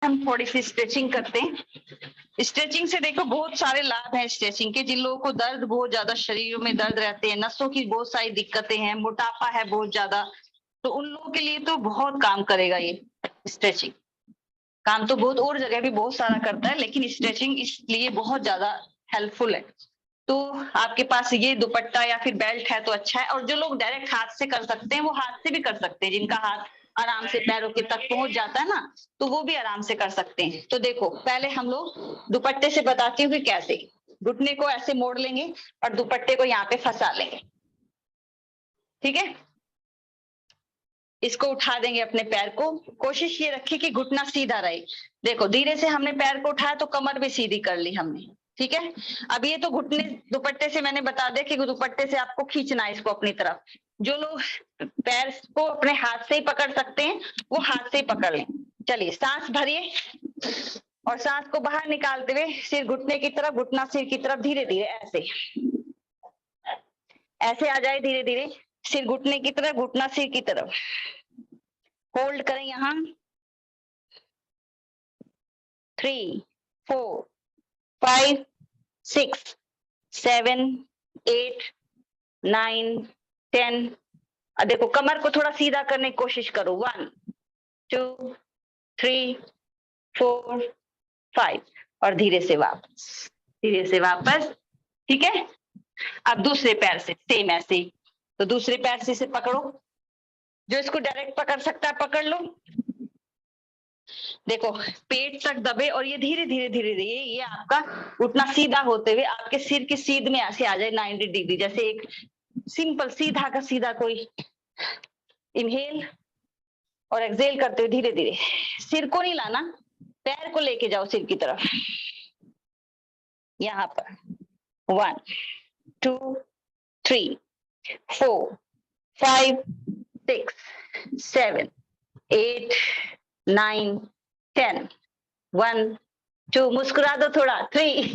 हम थोड़ी सी स्ट्रेचिंग करते हैं। स्ट्रेचिंग से देखो बहुत सारे लाभ हैं स्ट्रेचिंग के। जिन लोगों को दर्द बहुत ज्यादा शरीरों में दर्द रहते हैं, नसों की बहुत सारी दिक्कतें हैं, मोटापा है बहुत ज्यादा, तो उन लोगों के लिए तो बहुत काम करेगा ये स्ट्रेचिंग। काम तो बहुत और जगह भी बहुत सारा करता है, लेकिन स्ट्रेचिंग इसलिए बहुत ज्यादा हेल्पफुल है। तो आपके पास ये दुपट्टा या फिर बेल्ट है तो अच्छा है। और जो लोग डायरेक्ट हाथ से कर सकते हैं वो हाथ से भी कर सकते हैं। जिनका हाथ आराम से पैरों के तक पहुंच जाता है ना, तो वो भी आराम से कर सकते हैं। तो देखो पहले हम लोग दुपट्टे से बताती हूँ कि कैसे। घुटने को ऐसे मोड़ लेंगे और दुपट्टे को यहाँ पे फंसा लेंगे, ठीक है। इसको उठा देंगे अपने पैर को। कोशिश ये रखिए कि घुटना सीधा रहे। देखो धीरे से हमने पैर को उठाया तो कमर भी सीधी कर ली हमने, ठीक है। अब ये तो घुटने दुपट्टे से मैंने बता दिया कि दुपट्टे से आपको खींचना है इसको अपनी तरफ। जो लोग पैर को अपने हाथ से ही पकड़ सकते हैं वो हाथ से ही पकड़ लें। चलिए सांस भरिए और सांस को बाहर निकालते हुए सिर घुटने की तरफ, घुटना सिर की तरफ, धीरे धीरे ऐसे ऐसे आ जाए। धीरे धीरे सिर घुटने की तरफ, घुटना सिर की तरफ। होल्ड करें यहाँ। 3 4 5 6 7 8 9 10। अब देखो कमर को थोड़ा सीधा करने की कोशिश करो। 1 2 3 4 5 और धीरे से वापस, धीरे से वापस, ठीक है। अब दूसरे पैर से सेम ऐसे ही। तो दूसरे पैर से इसे पकड़ो। जो इसको डायरेक्ट पकड़ सकता है पकड़ लो। देखो पेट तक दबे और ये धीरे धीरे धीरे धीरे ये आपका घुटना सीधा होते हुए आपके सिर की सीध में ऐसे आ जाए 90 डिग्री। जैसे एक सिंपल सीधा का सीधा कोई इनहेल और एक्सहेल करते हुए धीरे धीरे। सिर को नहीं लाना, पैर को लेके जाओ सिर की तरफ। यहाँ पर 1 2 3 4 5 6 7 8 9 10। 1 2 मुस्कुरा दो थोड़ा। 3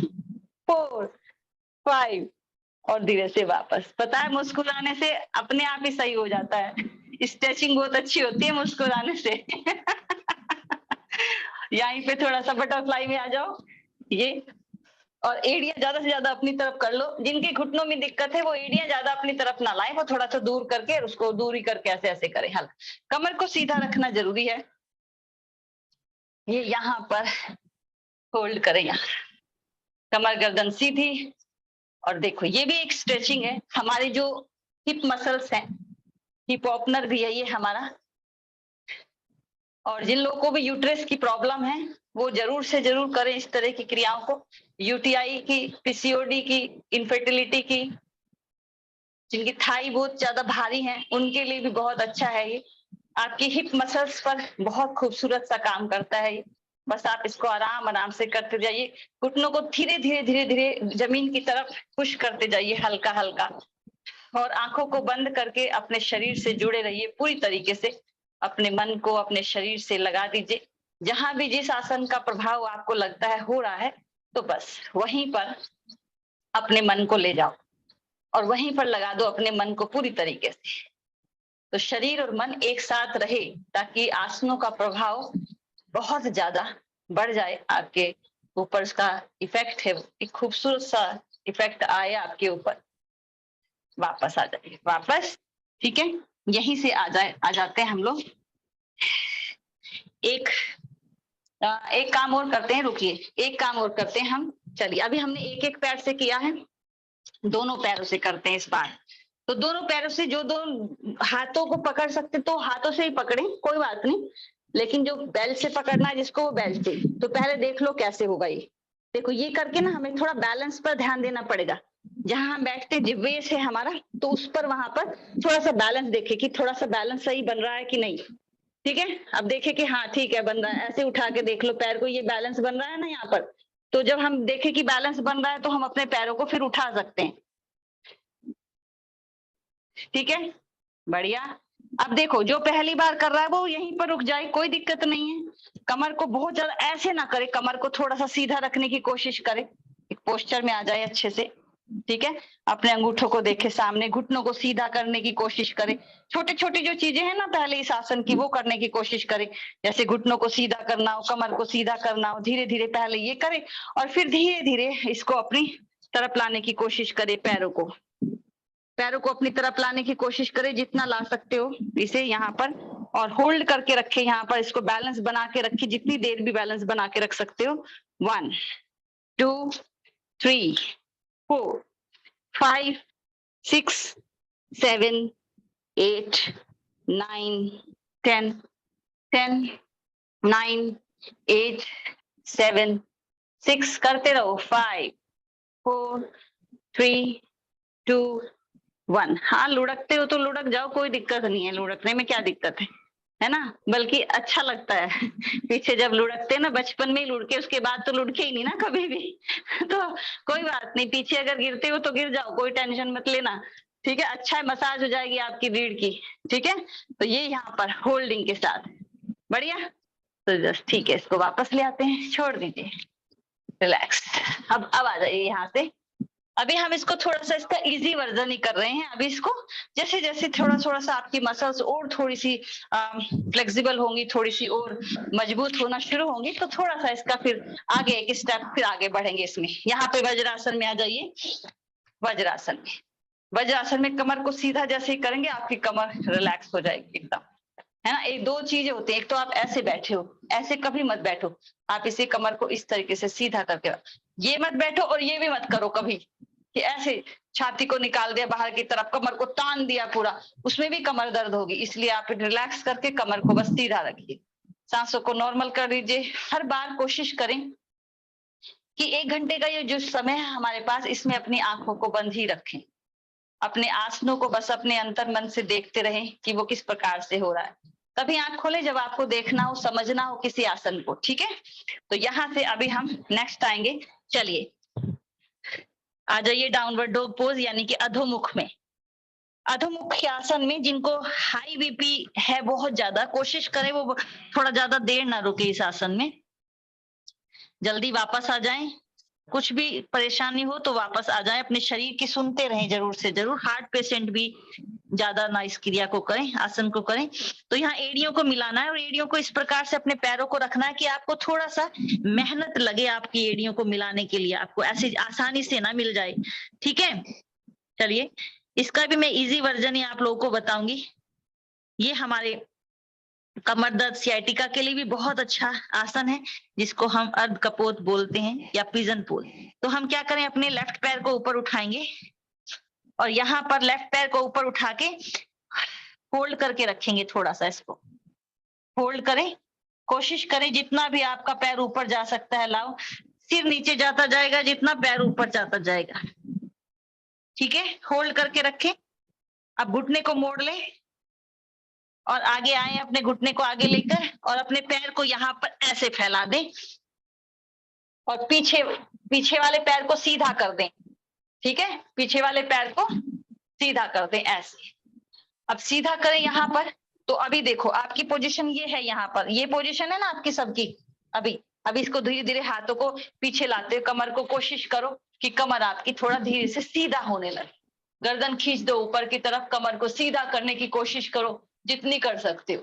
4 5 और धीरे से वापस। पता है मुस्कुराने से अपने आप ही सही हो जाता है। स्ट्रेचिंग बहुत अच्छी होती है मुस्कुराने से। यहीं पे थोड़ा सा बटरफ्लाई में आ जाओ ये। और एड़िया ज्यादा से ज्यादा अपनी तरफ कर लो। जिनके घुटनों में दिक्कत है वो एड़िया ज्यादा अपनी तरफ ना लाएं, वो थोड़ा सा दूर करके उसको दूरी करके ऐसे ऐसे करें। हल कमर को सीधा रखना जरूरी है। ये यहाँ पर होल्ड करें, यहाँ कमर गर्दन सीधी। और देखो ये भी एक स्ट्रेचिंग है। हमारे जो हिप मसल्स हैं, हिप ओपनर भी है ये हमारा। और जिन लोगों को भी यूट्रस की प्रॉब्लम है वो जरूर से जरूर करें इस तरह की क्रियाओं को। यूटीआई की, पीसीओडी की, इनफर्टिलिटी की, जिनकी थाई बहुत ज्यादा भारी है उनके लिए भी बहुत अच्छा है ये। आपकी हिप मसल्स पर बहुत खूबसूरत सा काम करता है ये। बस आप इसको आराम आराम से करते जाइए। घुटनों को धीरे धीरे धीरे धीरे जमीन की तरफ पुश करते जाइए हल्का हल्का। और आंखों को बंद करके अपने शरीर से जुड़े रहिए पूरी तरीके से। अपने मन को अपने शरीर से लगा दीजिए। जहां भी जिस आसन का प्रभाव आपको लगता है हो रहा है तो बस वहीं पर अपने मन को ले जाओ और वहीं पर लगा दो अपने मन को पूरी तरीके से। तो शरीर और मन एक साथ रहे ताकि आसनों का प्रभाव बहुत ज्यादा बढ़ जाए आपके ऊपर। उसका इफेक्ट है, एक खूबसूरत सा इफेक्ट आए आपके ऊपर। वापस आ जाइए, वापस, ठीक है। यहीं से आ जाते हैं हम लोग। एक काम और करते हैं, रुकिए, एक काम और करते हैं हम। चलिए अभी हमने एक एक पैर से किया है, दोनों पैरों से करते हैं इस बार। तो दोनों पैरों से जो दो हाथों को पकड़ सकते तो हाथों से ही पकड़े, कोई बात नहीं। लेकिन जो बेल्ट से पकड़ना है जिसको, वो बेल्ट से। तो पहले देख लो कैसे होगा ये। देखो ये करके ना हमें थोड़ा बैलेंस पर ध्यान देना पड़ेगा। जहां हम बैठते जिब्वे से हमारा, तो उस पर वहां पर थोड़ा सा बैलेंस देखे कि थोड़ा सा बैलेंस सही बन रहा है कि नहीं। ठीक है, अब देखे कि हाँ ठीक है बन रहा है। ऐसे उठा के देख लो पैर को, ये बैलेंस बन रहा है ना यहाँ पर। तो जब हम देखें कि बैलेंस बन रहा है तो हम अपने पैरों को फिर उठा सकते हैं। ठीक है, बढ़िया। अब देखो जो पहली बार कर रहा है वो यहीं पर रुक जाए, कोई दिक्कत नहीं है। कमर को बहुत ज्यादा ऐसे ना करे, कमर को थोड़ा सा सीधा रखने की कोशिश करे, एक पोस्चर में आ जाए अच्छे से। ठीक है, अपने अंगूठों को देखे सामने, घुटनों को सीधा करने की कोशिश करें। छोटी छोटी जो चीजें हैं ना पहले इस आसन की, वो करने की कोशिश करें। जैसे घुटनों को सीधा करना हो, कमर को सीधा करना हो, धीरे धीरे पहले ये करें और फिर धीरे धीरे इसको अपनी तरफ लाने की कोशिश करें। पैरों को अपनी तरफ लाने की कोशिश करें, जितना ला सकते हो इसे यहाँ पर, और होल्ड करके रखे यहाँ पर। इसको बैलेंस बना के रखिए, जितनी देर भी बैलेंस बना के रख सकते हो। 1 2 3 4 5 6 7 8 9 10 10 9 8 7 6 करते रहो। 5 4 3 2 1। हाँ, लुढ़कते हो तो लुढ़क जाओ, कोई दिक्कत नहीं है, लुढ़कने में क्या दिक्कत है ना, बल्कि अच्छा लगता है। पीछे जब लुढ़कते ना बचपन में ही लुढ़के, उसके बाद तो लुढ़के ही नहीं ना कभी भी। तो कोई बात नहीं, पीछे अगर गिरते हो तो गिर जाओ, कोई टेंशन मत लेना। ठीक है, अच्छा है, मसाज हो जाएगी आपकी रीढ़ की। ठीक है, तो ये यहाँ पर होल्डिंग के साथ बढ़िया। तो जस्ट ठीक है, इसको वापस ले आते हैं, छोड़ दीजिए, रिलैक्स। अब आ जाइए यहाँ से। अभी हम इसको थोड़ा सा इसका इजी वर्जन ही कर रहे हैं। अभी इसको जैसे जैसे थोड़ा थोड़ा सा आपकी मसल्स और थोड़ी सी फ्लेक्सिबल होंगी, थोड़ी सी और मजबूत होना शुरू होंगी, तो थोड़ा सा इसका फिर आगे एक स्टेप फिर आगे बढ़ेंगे इसमें। यहाँ पे वज्रासन में आ जाइए। वज्रासन में कमर को सीधा जैसे ही करेंगे आपकी कमर रिलैक्स हो जाएगी एकदम, है ना। एक दो चीजें होती है, एक तो आप ऐसे बैठे हो, ऐसे कभी मत बैठो। आप इसे कमर को इस तरीके से सीधा करके, ये मत बैठो और ये भी मत करो कभी कि ऐसे छाती को निकाल दिया बाहर की तरफ, कमर को तान दिया पूरा, उसमें भी कमर दर्द होगी। इसलिए आप रिलैक्स करके कमर को बस सीधा रखिए, सांसों को नॉर्मल कर दीजिए। हर बार कोशिश करें कि 1 घंटे का ये जो समय है हमारे पास, इसमें अपनी आंखों को बंद ही रखें। अपने आसनों को बस अपने अंतर मन से देखते रहें कि वो किस प्रकार से हो रहा है। तभी आंख खोले जब आपको देखना हो, समझना हो किसी आसन को। ठीक है, तो यहाँ से अभी हम नेक्स्ट आएंगे। चलिए आ जाइए डाउनवर्ड डॉग पोज, यानी कि अधोमुख में। अधोमुख आसन में जिनको हाई बीपी है बहुत ज्यादा, कोशिश करें वो थोड़ा ज्यादा देर ना रुके इस आसन में, जल्दी वापस आ जाएं। कुछ भी परेशानी हो तो वापस आ जाएं, अपने शरीर की सुनते रहें जरूर से जरूर। हार्ट पेशेंट भी ज्यादा ना इस क्रिया को करें, आसन को करें। तो यहाँ एड़ियों को मिलाना है और एड़ियों को इस प्रकार से अपने पैरों को रखना है कि आपको थोड़ा सा मेहनत लगे आपकी एड़ियों को मिलाने के लिए, आपको ऐसे आसानी से ना मिल जाए। ठीक है, चलिए इसका भी मैं इजी वर्जन ही आप लोगों को बताऊंगी। ये हमारे कमर दर्द सियाटिका के लिए भी बहुत अच्छा आसन है, जिसको हम अर्ध कपोत बोलते हैं या पिजन पोज। तो हम क्या करें, अपने लेफ्ट पैर को ऊपर उठाएंगे और यहाँ पर लेफ्ट पैर को ऊपर उठा के होल्ड करके रखेंगे। थोड़ा सा इसको होल्ड करें, कोशिश करें जितना भी आपका पैर ऊपर जा सकता है लाओ। सिर नीचे जाता जाएगा जितना पैर ऊपर जाता जाएगा। ठीक है, होल्ड करके रखें। अब घुटने को मोड़ लें और आगे आए, अपने घुटने को आगे लेकर और अपने पैर को यहाँ पर ऐसे फैला दें और पीछे वाले पैर को सीधा कर दें। ठीक है, पीछे वाले पैर को सीधा कर दें ऐसे। अब सीधा करें यहाँ पर, तो अभी देखो आपकी पोजीशन ये है, यहाँ पर ये पोजीशन है ना आपकी सबकी। अभी इसको धीरे धीरे हाथों को पीछे लाते हो, कमर को कोशिश करो कि कमर आपकी थोड़ा धीरे से सीधा होने लगे। गर्दन खींच दो ऊपर की तरफ, कमर को सीधा करने की कोशिश करो जितनी कर सकते हो।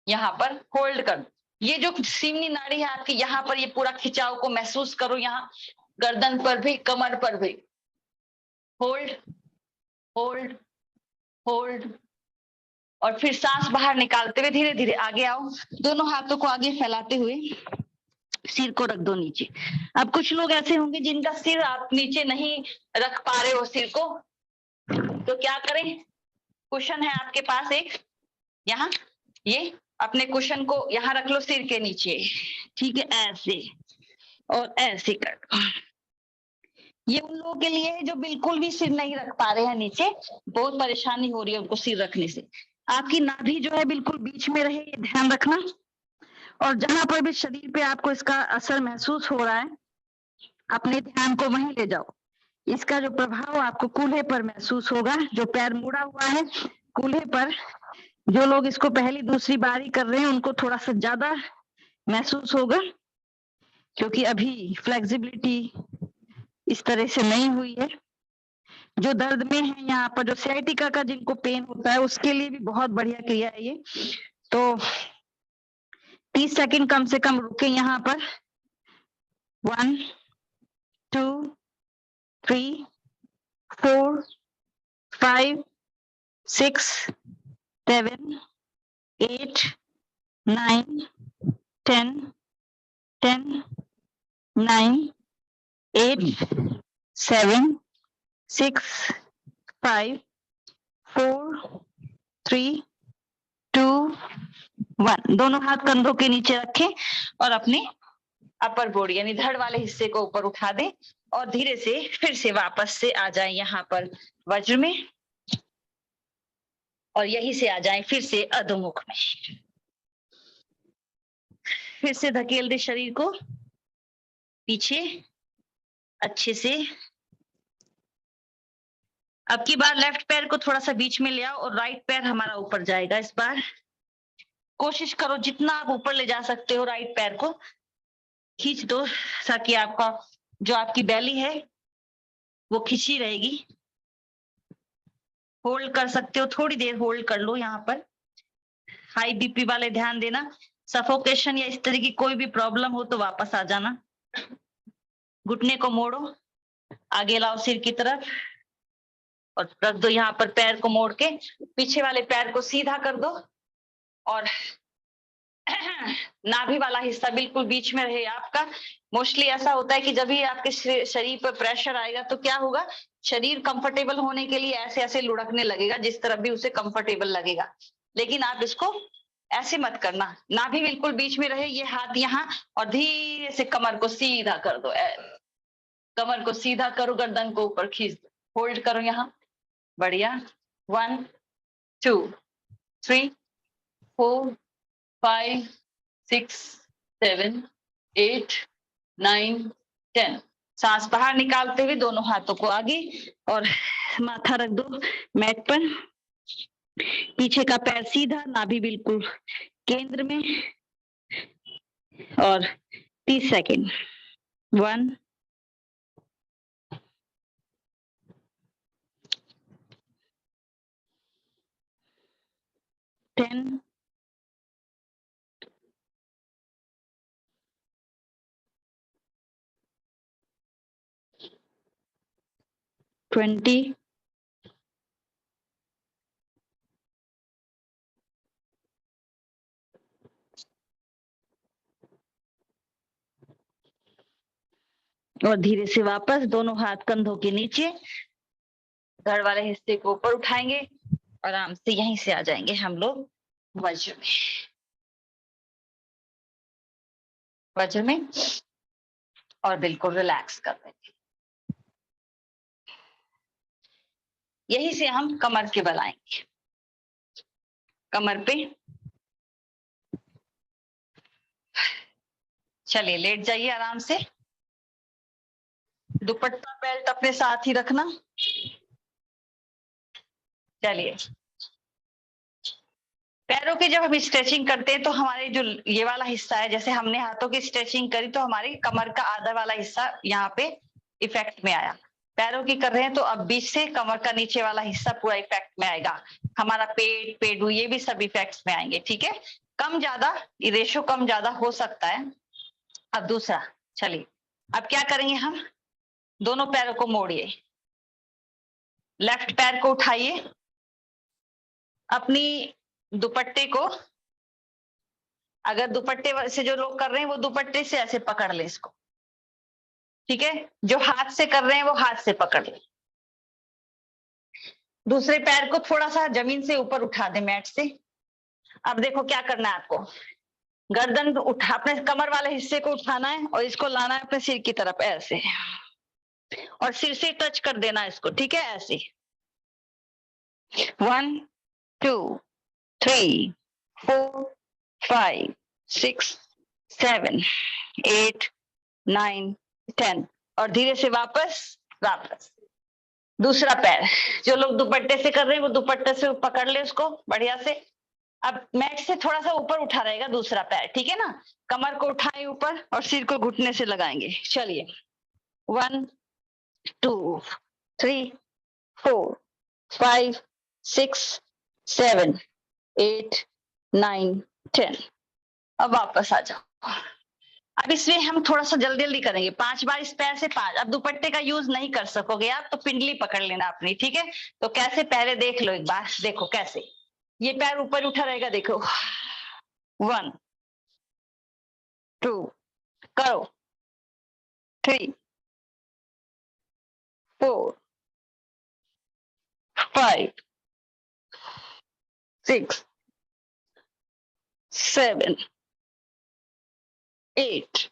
यहाँ पर होल्ड कर, ये जो सीमनी नाड़ी है आपकी, यहाँ पर ये पूरा खिंचाव को महसूस करो, यहाँ गर्दन पर भी कमर पर भी। होल्ड होल्ड होल्ड, और फिर सांस बाहर निकालते हुए धीरे धीरे आगे आओ। दोनों हाथों को आगे फैलाते हुए सिर को रख दो नीचे। अब कुछ लोग ऐसे होंगे जिनका सिर आप नीचे नहीं रख पा रहे हो सिर को, तो क्या करें, कुशन है आपके पास एक, यहाँ ये अपने कुशन को यहाँ रख लो सिर के नीचे। ठीक है, ऐसे और ऐसे कर दो। ये उन लोगों के लिए है जो बिल्कुल भी सिर नहीं रख पा रहे हैं नीचे, बहुत परेशानी हो रही है उनको सिर रखने से। आपकी नाभि जो है बिल्कुल बीच में रहे, ये ध्यान रखना। और जहां पर भी शरीर पे आपको इसका असर महसूस हो रहा है, अपने ध्यान को वहीं ले जाओ। इसका जो प्रभाव आपको कूल्हे पर महसूस होगा, जो पैर मुड़ा हुआ है कूल्हे पर, जो लोग इसको पहली दूसरी बारी कर रहे हैं उनको थोड़ा सा ज्यादा महसूस होगा, क्योंकि अभी फ्लेक्सिबिलिटी इस तरह से नहीं हुई है। जो दर्द में है यहाँ पर, जो sciatica का जिनको पेन होता है उसके लिए भी बहुत बढ़िया क्रिया है ये। तो 30 सेकंड कम से कम रुके यहाँ पर। 1 2 3 4 5 6 7 8 9 10 10 9 8 7 6 5 4 3 2 1। दोनों हाथ कंधों के नीचे रखें और अपने अपर बॉडी यानी धड़ वाले हिस्से को ऊपर उठा दें और धीरे से फिर से वापस से आ जाएं यहाँ पर वज्र में और यहीं से आ जाएं फिर से अधोमुख में। फिर से धकेल दे शरीर को पीछे अच्छे से। अब की बार लेफ्ट पैर को थोड़ा सा बीच में ले आओ और राइट पैर हमारा ऊपर जाएगा। इस बार कोशिश करो जितना आप ऊपर ले जा सकते हो राइट पैर को खींच दो ताकि आपका जो आपकी बैली है वो खिंची रहेगी। होल्ड कर सकते हो, थोड़ी देर होल्ड कर लो। यहाँ पर हाई बीपी वाले ध्यान देना, सफोकेशन या इस तरह की कोई भी प्रॉब्लम हो तो वापस आ जाना। घुटने को मोड़ो, आगे लाओ सिर की तरफ और रख दो यहाँ पर पैर को मोड़ के। पीछे वाले पैर को सीधा कर दो और नाभि वाला हिस्सा बिल्कुल बीच में रहे आपका। मोस्टली ऐसा होता है कि जब भी आपके शरीर पर प्रेशर आएगा तो क्या होगा, शरीर कंफर्टेबल होने के लिए ऐसे ऐसे लुढ़कने लगेगा जिस तरफ भी उसे कंफर्टेबल लगेगा। लेकिन आप इसको ऐसे मत करना, नाभि बिल्कुल बीच में रहे, ये हाथ यहाँ और धीरे से कमर को सीधा कर दो। कमर को सीधा करो, गर्दन को ऊपर खींच दो, होल्ड करो यहाँ। बढ़िया। 1 2 3 4 5 6 7 8 9 10। सांस बाहर निकालते हुए दोनों हाथों को आगे और माथा रख दो मैट पर। पीछे का पैर सीधा, नाभि बिल्कुल केंद्र में और 30 सेकेंड। 1 10 20 और धीरे से वापस दोनों हाथ कंधों के नीचे, धड़ वाले हिस्से को ऊपर उठाएंगे, आराम से यहीं से आ जाएंगे हम लोग वज्र में। वज्र में और बिल्कुल रिलैक्स कर देंगे। यहीं से हम कमर के बल आएंगे। कमर पे चलिए लेट जाइए आराम से। दुपट्टा बेल्ट अपने साथ ही रखना। चलिए, पैरों की जब हम स्ट्रेचिंग करते हैं तो हमारे जो ये वाला हिस्सा है, जैसे हमने हाथों की स्ट्रेचिंग करी तो हमारी कमर का आधा वाला हिस्सा यहाँ पे इफेक्ट में आया। पैरों की कर रहे हैं तो अब बीच से कमर का नीचे वाला हिस्सा पूरा इफेक्ट में आएगा। हमारा पेट, पेडू, ये भी सब इफेक्ट्स में आएंगे। ठीक है, कम ज्यादा रेशो कम ज्यादा हो सकता है। अब दूसरा, चलिए अब क्या करेंगे, हम दोनों पैरों को मोड़िए। लेफ्ट पैर को उठाइए, अपनी दुपट्टे को, अगर दुपट्टे से जो लोग कर रहे हैं वो दुपट्टे से ऐसे पकड़ ले इसको। ठीक है, जो हाथ से कर रहे हैं वो हाथ से पकड़ ले। दूसरे पैर को थोड़ा सा जमीन से ऊपर उठा दे मैट से। अब देखो क्या करना है आपको, गर्दन उठा, अपने कमर वाले हिस्से को उठाना है और इसको लाना है अपने सिर की तरफ ऐसे, और सिर से टच कर देना इसको। ठीक है, ऐसे 1 2 3 4 5 6 7 8 9 10 और धीरे से वापस वापस। दूसरा पैर, जो लोग दुपट्टे से कर रहे हैं वो दुपट्टे से पकड़ ले उसको बढ़िया से। अब मैट से थोड़ा सा ऊपर उठा रहेगा दूसरा पैर। ठीक है ना, कमर को उठाएं ऊपर और सिर को घुटने से लगाएंगे। चलिए 1 2, 3, 4, 5, 6, 7, 8, 9, 10। अब वापस आ जाओ। अब इसमें हम थोड़ा सा जल्दी जल्दी करेंगे, 5 बार इस पैर से 5। अब दुपट्टे का यूज नहीं कर सकोगे आप, तो पिंडली पकड़ लेना अपनी, ठीक है। तो कैसे पहले देख लो एक बार, देखो कैसे ये पैर ऊपर उठा रहेगा, देखो 1, 2, करो 3, 4, 5, 6, 7, 8,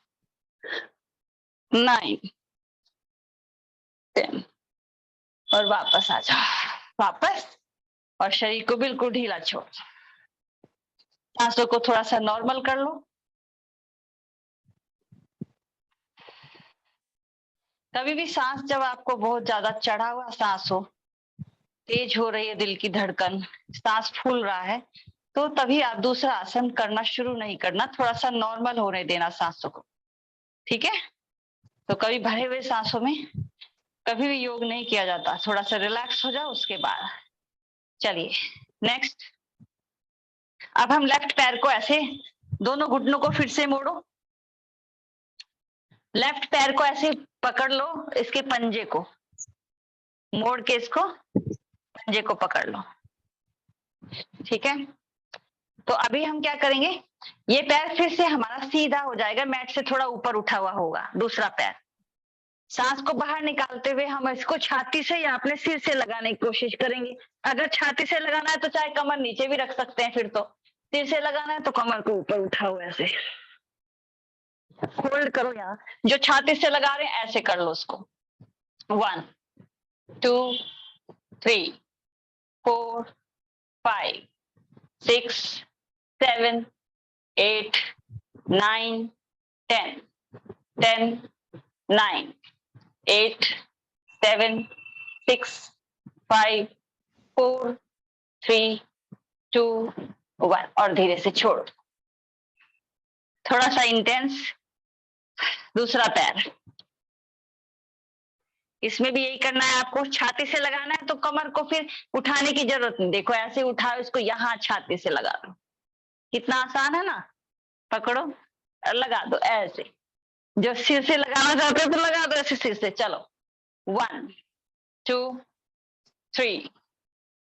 9, 10। और वापस आ जाओ, वापस, और शरीर को बिल्कुल ढीला छोड़, सांसों को थोड़ा सा नॉर्मल कर लो। कभी भी सांस जब आपको बहुत ज्यादा चढ़ा हुआ सांस हो, तेज हो रही है दिल की धड़कन, सांस फूल रहा है, तो तभी आप दूसरा आसन करना शुरू नहीं करना, थोड़ा सा नॉर्मल होने देना सांसों को, ठीक है। तो कभी भरे हुए सांसों में कभी भी योग नहीं किया जाता, थोड़ा सा रिलैक्स हो जाओ उसके बाद। चलिए नेक्स्ट। अब हम लेफ्ट पैर को ऐसे, दोनों घुटनों को फिर से मोड़ो, लेफ्ट पैर को ऐसे पकड़ लो, इसके पंजे को मोड़ के इसको पंजे को पकड़ लो, ठीक है। तो अभी हम क्या करेंगे, ये पैर फिर से हमारा सीधा हो जाएगा, मैट से थोड़ा ऊपर उठा हुआ होगा दूसरा पैर। सांस को बाहर निकालते हुए हम इसको छाती से या अपने सिर से लगाने की कोशिश करेंगे। अगर छाती से लगाना है तो चाहे कमर नीचे भी रख सकते हैं, फिर तो सिर से लगाना है तो कमर को ऊपर उठाओ, ऐसे होल्ड करो। यहाँ जो छाती से लगा रहे हैं ऐसे कर लो उसको। 1, 2, 3, 4, 5, 6, 7, 8, 9, 10, 10, 9, 8, 7, 6, 5, 4, 3, 2, 1 और धीरे से छोड़। थोड़ा सा इंटेंस दूसरा पैर, इसमें भी यही करना है आपको, छाती से लगाना है तो कमर को फिर उठाने की जरूरत नहीं, देखो ऐसे उठाओ इसको, यहाँ छाती से लगा दो, कितना आसान है ना। पकड़ो और लगा दो ऐसे, जो सिर से लगाना चाहते हो तो लगा दो ऐसे सिर से। चलो 1, 2, 3,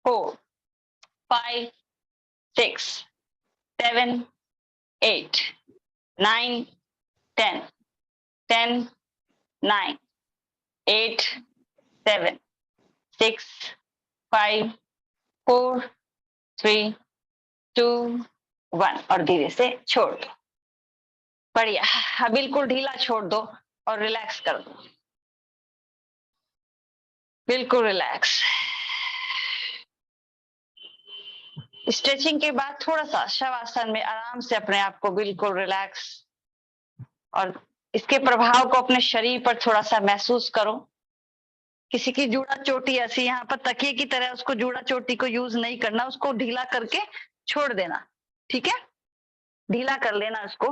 4, 5, 6, 7, 8, 9, 10, 10, 9, 8, 7, 6, 5, 4, 3, 2, 1 और धीरे से छोड़ दो। बढ़िया, बिल्कुल ढीला छोड़ दो और रिलैक्स कर दो, बिल्कुल रिलैक्स। स्ट्रेचिंग के बाद थोड़ा सा शवासन में आराम से अपने आप को बिल्कुल रिलैक्स, और इसके प्रभाव को अपने शरीर पर थोड़ा सा महसूस करो। किसी की जूड़ा चोटी ऐसी यहाँ पर तकिए की तरह, उसको जूड़ा चोटी को यूज नहीं करना, उसको ढीला करके छोड़ देना, ठीक है, ढीला कर लेना उसको।